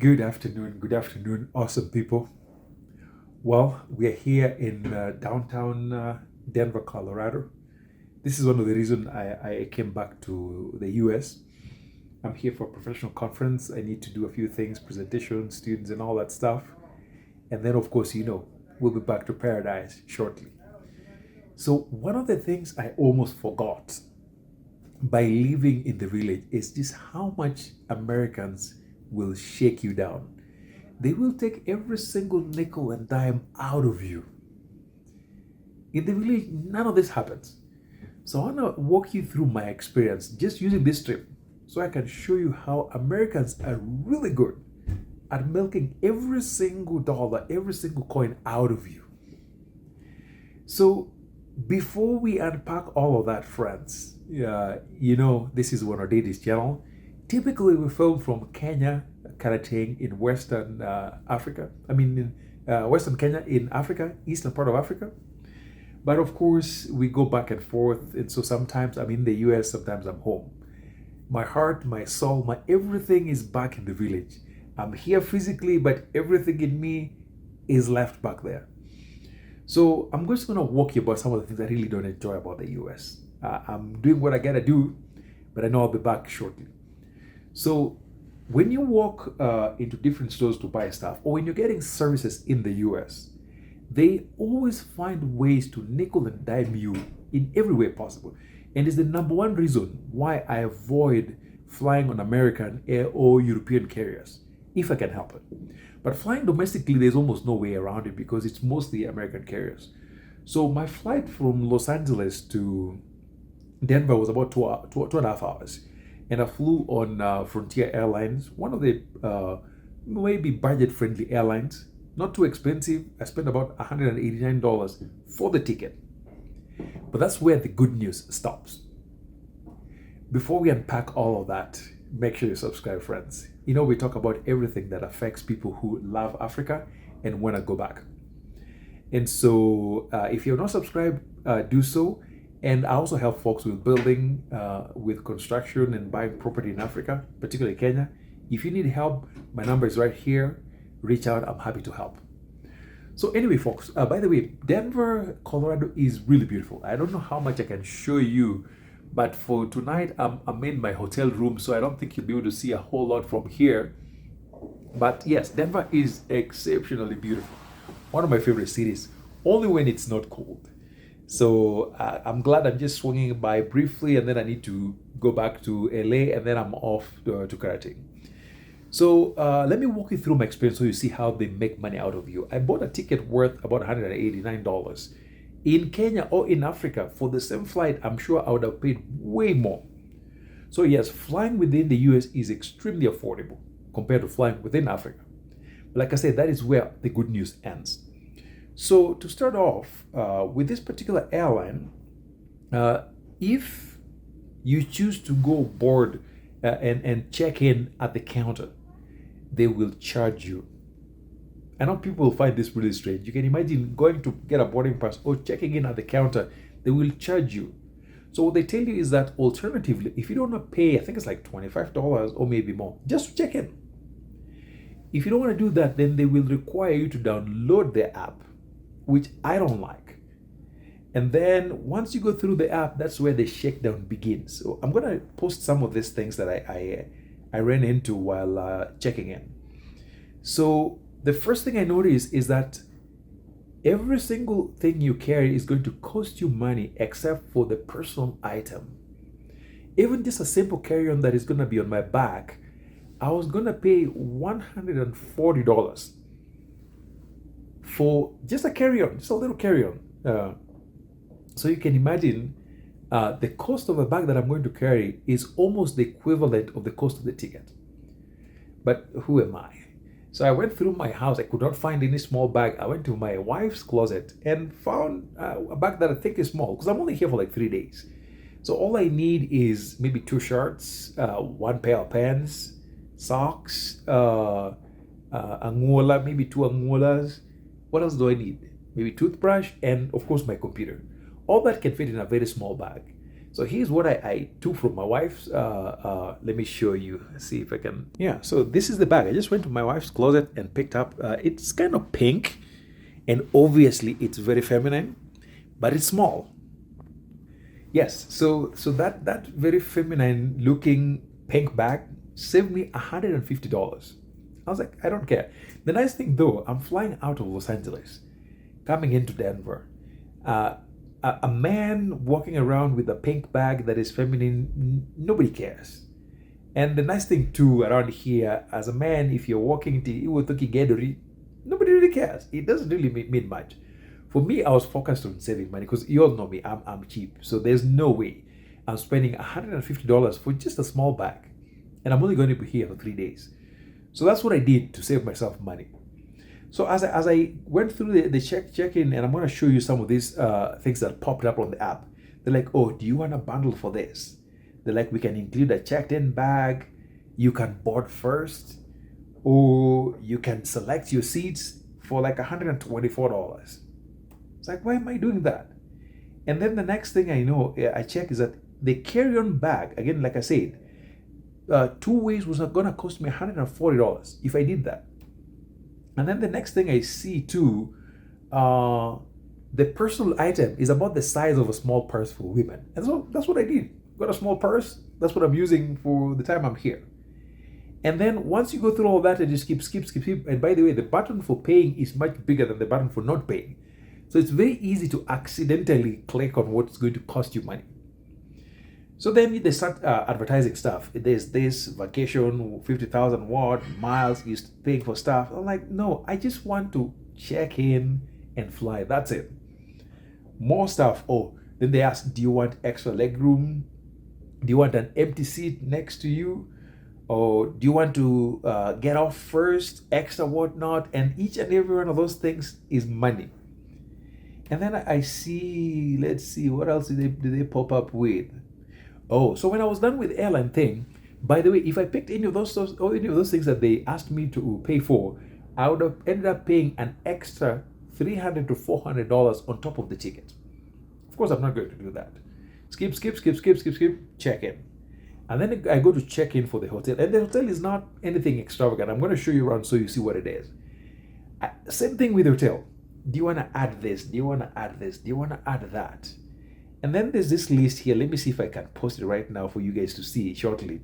Good afternoon, awesome people. Well, we are here in downtown Denver, Colorado. This is one of the reasons I came back to the US. I'm here for a professional conference. I need to do a few things, presentations, students, and all that stuff. And then, of course, we'll be back to paradise shortly. So, one of the things I almost forgot by living in the village is just how much Americans will shake you down. They will take every single nickel and dime out of you. In the village, none of this happens. So I want to walk you through my experience just using this trip so I can show you how Americans are really good at milking every single dollar, every single coin out of you. So before we unpack all of that, friends, this is one of Daisy's channel. Typically, we film from Kenya, Karating in Western Africa. Western Kenya in Africa, eastern part of Africa. But of course, we go back and forth. And so sometimes I'm in the US, sometimes I'm home. My heart, my soul, my everything is back in the village. I'm here physically, but everything in me is left back there. So I'm just going to walk you about some of the things I really don't enjoy about the US. I'm doing what I got to do, but I know I'll be back shortly. So when you walk into different stores to buy stuff, or when you're getting services in the US, they always find ways to nickel and dime you in every way possible. And it's the number one reason why I avoid flying on American air or European carriers, if I can help it. But flying domestically, there's almost no way around it because it's mostly American carriers. So my flight from Los Angeles to Denver was about two and a half hours. And I flew on Frontier Airlines, one of the maybe budget-friendly airlines. Not too expensive. I spent about $189 for the ticket. But that's where the good news stops. Before we unpack all of that, make sure you subscribe, friends. We talk about everything that affects people who love Africa and want to go back. And so if you're not subscribed, do so. And I also help folks with building, with construction and buying property in Africa, particularly Kenya. If you need help, my number is right here. Reach out, I'm happy to help. So anyway, folks, by the way, Denver, Colorado is really beautiful. I don't know how much I can show you, but for tonight, I'm in my hotel room, so I don't think you'll be able to see a whole lot from here. But yes, Denver is exceptionally beautiful. One of my favorite cities, only when it's not cold. So I'm glad I'm just swinging by briefly, and then I need to go back to LA, and then I'm off to Karating. So let me walk you through my experience so you see how they make money out of you. I bought a ticket worth about $189. In Kenya or in Africa, for the same flight, I'm sure I would have paid way more. So yes, flying within the US is extremely affordable compared to flying within Africa. But like I said, that is where the good news ends. So to start off, with this particular airline, if you choose to go board and check in at the counter, they will charge you. I know people will find this really strange. You can imagine going to get a boarding pass or checking in at the counter, they will charge you. So what they tell you is that alternatively, if you don't want to pay, I think it's like $25 or maybe more, just to check in. If you don't want to do that, then they will require you to download the app, which I don't like. And then once you go through the app, that's where the shakedown begins. So I'm going to post some of these things that I ran into while checking in. So the first thing I noticed is that every single thing you carry is going to cost you money except for the personal item. Even just a simple carry-on that is going to be on my back, I was going to pay $140 for just a carry-on, just a little carry-on. So you can imagine the cost of a bag that I'm going to carry is almost the equivalent of the cost of the ticket. But who am I? So I went through my house. I could not find any small bag. I went to my wife's closet and found a bag that I think is small because I'm only here for like 3 days. So all I need is maybe 2 shirts, 1 pair of pants, socks, angola, maybe 2 angolas. What else do I need? Maybe toothbrush and of course my computer. All that can fit in a very small bag. So here's what I took from my wife's. Let me show you. See if I can. Yeah. So this is the bag. I just went to my wife's closet and picked up. It's kind of pink, and obviously it's very feminine, but it's small. Yes. So that very feminine looking pink bag saved me $150. I was like, I don't care. The nice thing though, I'm flying out of Los Angeles, coming into Denver. A man walking around with a pink bag that is feminine, nobody cares. And the nice thing too around here, as a man, if you're walking to Iwotoki Gedori, nobody really cares. It doesn't really mean much. For me, I was focused on saving money because you all know me, I'm cheap. So there's no way I'm spending $150 for just a small bag. And I'm only going to be here for 3 days. So that's what I did to save myself money. So as I went through the check-in, and I'm going to show you some of these things that popped up on the app. They're like, oh, do you want a bundle for this? They're like, we can include a checked-in bag. You can board first. Or you can select your seats for like $124. It's like, why am I doing that? And then the next thing I know, I check is that the carry-on bag, again, like I said, 2 ways was going to cost me $140 if I did that. And then the next thing I see too, the personal item is about the size of a small purse for women. And so that's what I did. Got a small purse. That's what I'm using for the time I'm here. And then once you go through all that and just skip. And by the way, the button for paying is much bigger than the button for not paying. So it's very easy to accidentally click on what's going to cost you money. So then they start advertising stuff. There's this vacation, 50,000 watt, miles, you're paying for stuff. I'm like, no, I just want to check in and fly. That's it. More stuff. Oh, then they ask, do you want extra leg room? Do you want an empty seat next to you? Or do you want to get off first, extra whatnot? And each and every one of those things is money. And then I see, let's see, what else do they pop up with? Oh, so when I was done with airline thing, by the way, if I picked any of those things that they asked me to pay for, I would have ended up paying an extra $300 to $400 on top of the ticket. Of course, I'm not going to do that. Skip, check in. And then I go to check in for the hotel. And the hotel is not anything extravagant. I'm going to show you around so you see what it is. Same thing with the hotel. Do you want to add this? Do you want to add this? Do you want to add that? And then there's this list here. Let me see if I can post it right now for you guys to see shortly.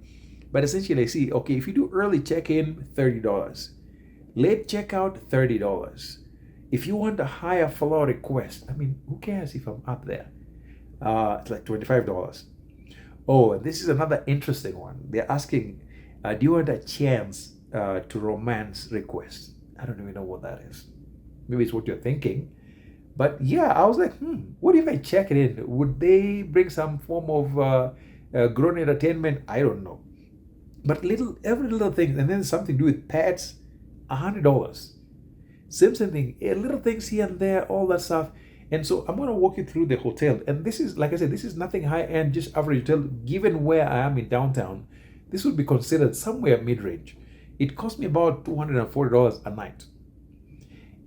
But essentially, I see, okay, if you do early check-in, $30. Late checkout, $30. If you want a higher floor request, I mean, who cares if I'm up there? It's like $25. Oh, and this is another interesting one. They're asking, do you want a chance to romance request? I don't even know what that is. Maybe it's what you're thinking. But yeah, I was like, what if I check it in? Would they bring some form of grown entertainment? I don't know. But every little thing, and then something to do with pets, $100. Same thing, little things here and there, all that stuff. And so I'm going to walk you through the hotel. And this is, like I said, this is nothing high-end, just average hotel. Given where I am in downtown, this would be considered somewhere mid-range. It cost me about $240 a night.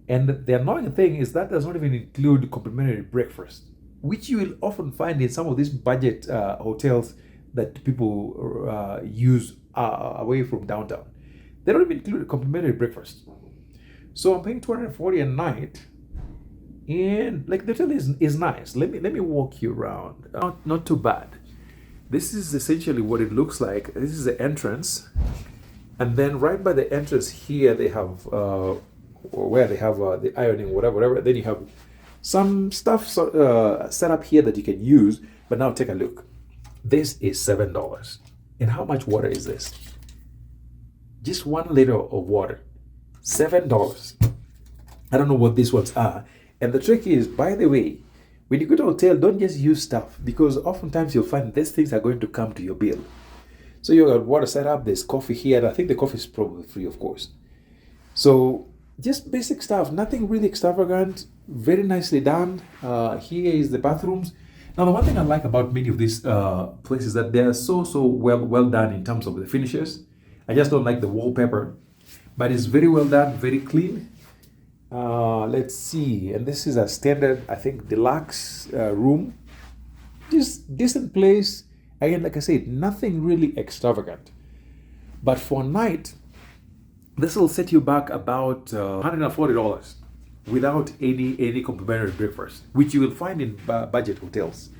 And the annoying thing is that does not even include complimentary breakfast, which you will often find in some of these budget hotels that people use away from downtown. They don't even include a complimentary breakfast. So I'm paying $240 a night, and like the hotel is nice. Let me walk you around. Not too bad. This is essentially what it looks like. This is the entrance, and then right by the entrance here they have where they have the ironing, whatever. Then you have some stuff set up here that you can use. But now take a look. This is $7. And how much water is this? Just 1 liter of water. $7. I don't know what these ones are. And the trick is, by the way, when you go to a hotel, don't just use stuff, because oftentimes you'll find these things are going to come to your bill. So you got water set up, there's coffee here, and I think the coffee is probably free, of course. So just basic stuff, nothing really extravagant, very nicely done. Here is the bathrooms. Now, the one thing I like about many of these places is that they are so well done in terms of the finishes. I just don't like the wallpaper, but it's very well done, very clean. Let's see, and this is a standard, I think, deluxe room. Just decent place. Again, like I said, nothing really extravagant. But for a night, this will set you back about $140 without any complimentary breakfast, which you will find in budget hotels.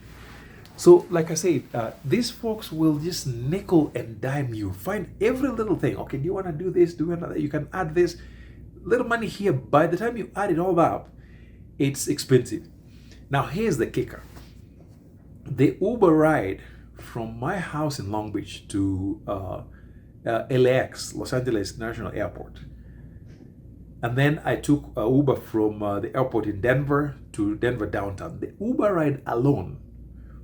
So, like I said, these folks will just nickel and dime you. Find every little thing. Okay, do you want to do this? Do you want to? You can add this little money here. By the time you add it all up, it's expensive. Now, here's the kicker: the Uber ride from my house in Long Beach to LAX, Los Angeles National Airport, and then I took Uber from the airport in Denver to Denver downtown. The Uber ride alone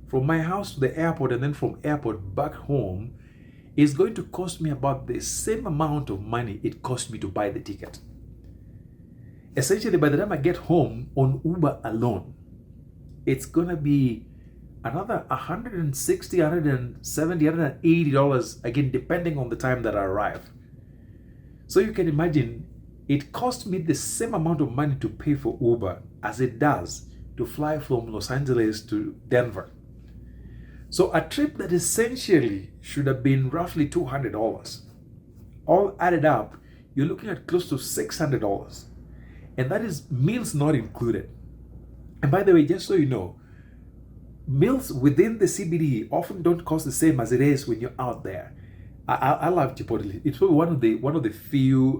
from my house to the airport and then from airport back home is going to cost me about the same amount of money it cost me to buy the ticket. Essentially, by the time I get home on Uber alone, it's going to be another $160, $170, $180, again, depending on the time that I arrive. So you can imagine, it costs me the same amount of money to pay for Uber as it does to fly from Los Angeles to Denver. So a trip that essentially should have been roughly $200, all added up, you're looking at close to $600. And that is meals not included. And by the way, just so you know, meals within the CBD often don't cost the same as it is when you're out there. I love Chipotle. It's probably one of the few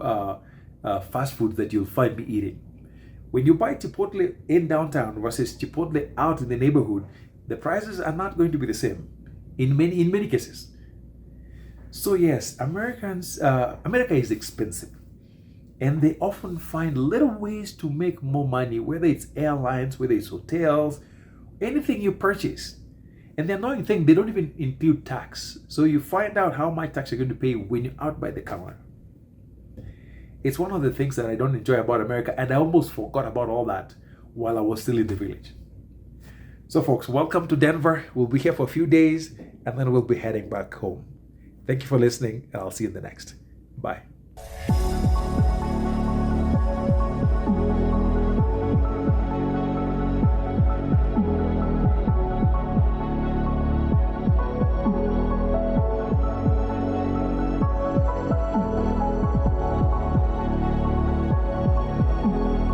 fast foods that you'll find me eating. When you buy Chipotle in downtown versus Chipotle out in the neighborhood, the prices are not going to be the same in many cases. So yes, America is expensive, and they often find little ways to make more money, whether it's airlines, whether it's hotels, anything you purchase. And the annoying thing, they don't even include tax. So you find out how much tax you're going to pay when you're out by the counter. It's one of the things that I don't enjoy about America, and I almost forgot about all that while I was still in the village. So folks, welcome to Denver. We'll be here for a few days, and then we'll be heading back home. Thank you for listening, and I'll see you in the next. Bye.